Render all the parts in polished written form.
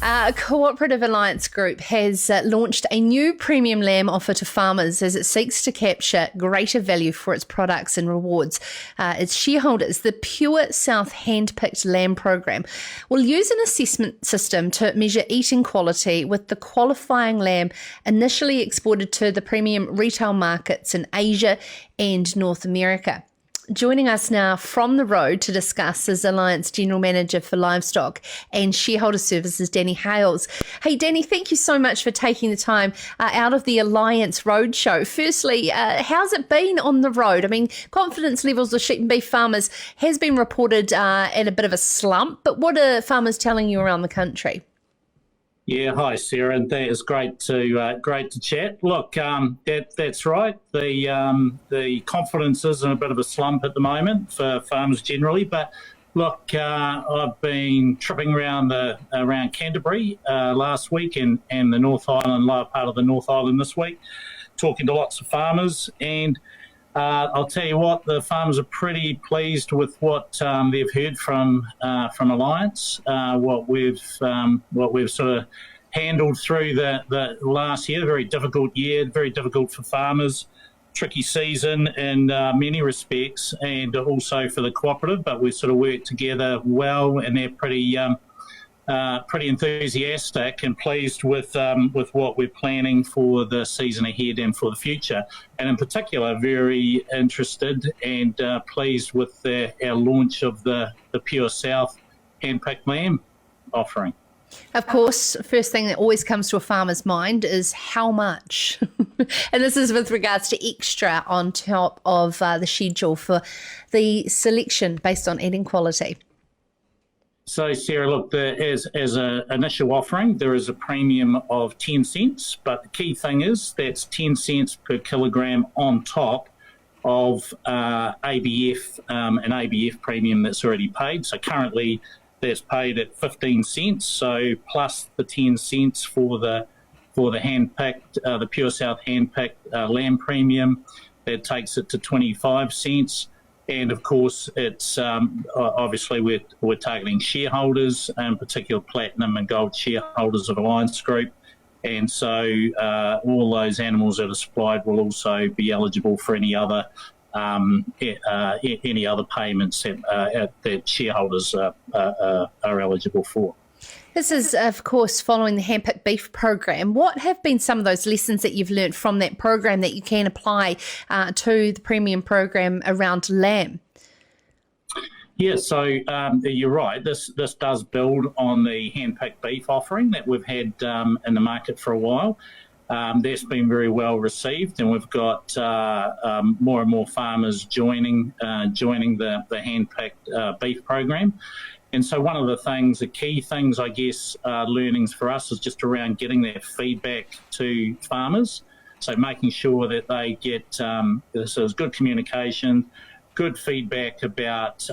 Cooperative Alliance Group has launched a new premium lamb offer to farmers as it seeks to capture greater value for its products and rewards. Its shareholders, the Pure South Hand-Picked Lamb Program, will use an assessment system to measure eating quality, with the qualifying lamb initially exported to the premium retail markets in Asia and North America. Joining us now from the road to discuss is Alliance General Manager for Livestock and Shareholder Services, Danny Hales. Hey, Danny, thank you so much for taking the time out of the Alliance Roadshow. Firstly, how's it been on the road? I mean, confidence levels of sheep and beef farmers has been reported at a bit of a slump, but what are farmers telling you around the country? Yeah, hi Sarah, and that is great to chat. Look, that's right. The confidence is in a bit of a slump at the moment for farmers generally. But look, I've been tripping around Canterbury last week and the North Island, lower part of the North Island this week, talking to lots of farmers, and I'll tell you what, the farmers are pretty pleased with what they've heard from Alliance, what we've sort of handled through the last year, very difficult year, very difficult for farmers, tricky season in many respects, and also for the cooperative. But we've sort of worked together well, and they're pretty enthusiastic and pleased with what we're planning for the season ahead and for the future. And in particular, very interested and pleased with our launch of the Pure South Hand-Picked Lamb offering. Of course, first thing that always comes to a farmer's mind is how much. And this is with regards to extra on top of the schedule for the selection based on eating quality. So, Sarah, look, as an initial offering, there is a premium of 10 cents, but the key thing is that's 10 cents per kilogram on top of ABF, an ABF premium that's already paid. So currently that's paid at 15 cents, so plus the 10 cents for the hand-picked, the Pure South hand-picked lamb premium, that takes it to 25 cents. And of course, it's obviously we're targeting shareholders, in particular platinum and gold shareholders of Alliance Group, and so all those animals that are supplied will also be eligible for any other payments that shareholders are eligible for. This is, of course, following the Hamper Beef program. What have been some of those lessons that you've learned from that program that you can apply to the premium program around lamb? Yeah, so you're right. This does build on the hand-picked beef offering that we've had in the market for a while. That's been very well received, and we've got more and more farmers joining the hand-picked beef program. And so one of the key things, I guess, learnings for us is just around getting that feedback to farmers. So making sure that they get good communication, good feedback about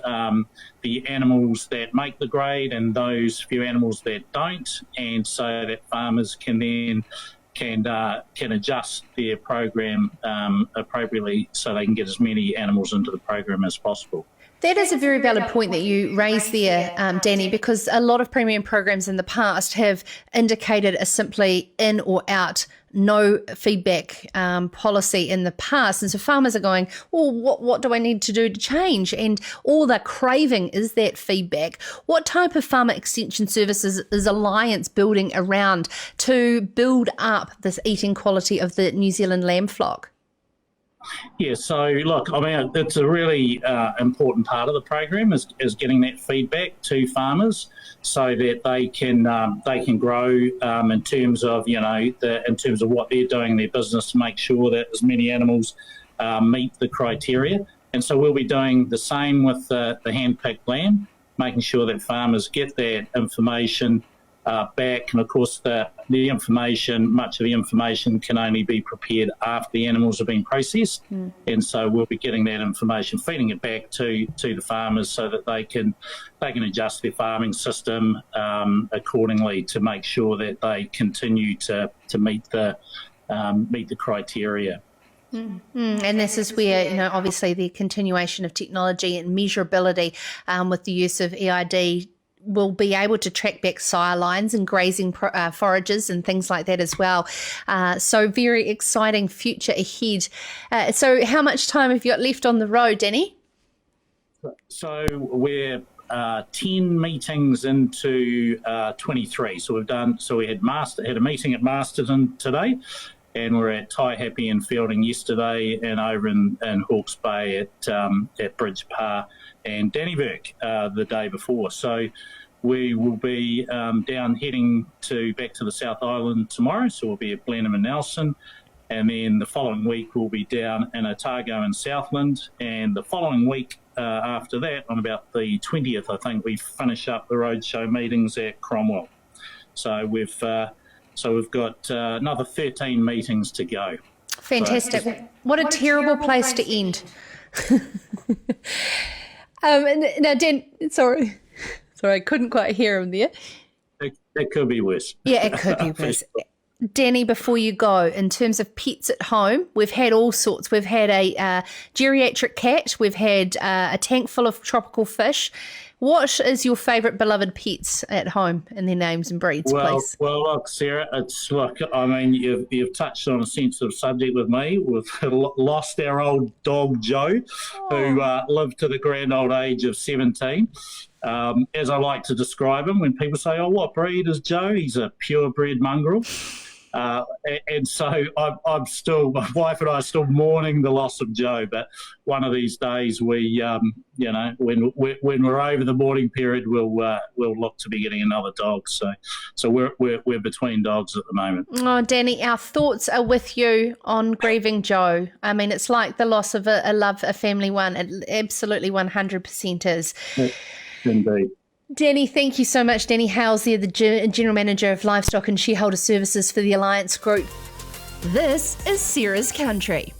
the animals that make the grade and those few animals that don't, and so that farmers can then can adjust their program appropriately so they can get as many animals into the program as possible. That is a very valid point that you raised there, Danny, because a lot of premium programs in the past have indicated a simply in or out, no feedback policy in the past. And so farmers are going, well, what do I need to do to change? And all they're craving is that feedback. What type of farmer extension services is Alliance building around to build up this eating quality of the New Zealand lamb flock? Yeah, so look, I mean, it's a really important part of the program is getting that feedback to farmers so that they can grow in terms of what they're doing in their business to make sure that as many animals meet the criteria. And so we'll be doing the same with the hand-picked lamb, making sure that farmers get that information back, and of course the information, much of the information can only be prepared after the animals have been processed, and so we'll be getting that information, feeding it back to the farmers so that they can adjust their farming system accordingly to make sure that they continue to meet the criteria. And this is where, obviously the continuation of technology and measurability with the use of EID will be able to track back sire lines and grazing forages and things like that as well. So very exciting future ahead. So how much time have you got left on the road, Danny? So we're 10 meetings into 23. So we had a meeting at Masterton today, and we're at Taihape and Fielding yesterday, and over in Hawke's Bay at Bridge Par and Dannyburg the day before. So we will be down heading back to the South Island tomorrow. So we'll be at Blenheim and Nelson. And then the following week, we'll be down in Otago and Southland. And the following week after that, on about the 20th, I think, we finish up the roadshow meetings at Cromwell. So we've got another 13 meetings to go. Fantastic. So, what a terrible place to end. Now, Dan, sorry, I couldn't quite hear him there. It could be worse. Yeah, it could be worse. Danny, before you go, in terms of pets at home, we've had all sorts. We've had a geriatric cat. We've had a tank full of tropical fish. What is your favourite beloved pets at home and their names and breeds, please? Well, look, Sarah, it's like, I mean, you've touched on a sensitive subject with me. We've lost our old dog, Joe, who lived to the grand old age of 17. As I like to describe him, when people say, what breed is Joe? He's a purebred mongrel. And so my wife and I are still mourning the loss of Joe. But one of these days, we, when we're over the mourning period, we'll look to be getting another dog. So we're between dogs at the moment. Oh, Danny, our thoughts are with you on grieving Joe. I mean, it's like the loss of a family one. It absolutely 100% is. Indeed. Danny, thank you so much. Danny Hales there, the General Manager of Livestock and Shareholder Services for the Alliance Group. This is Sarah's Country.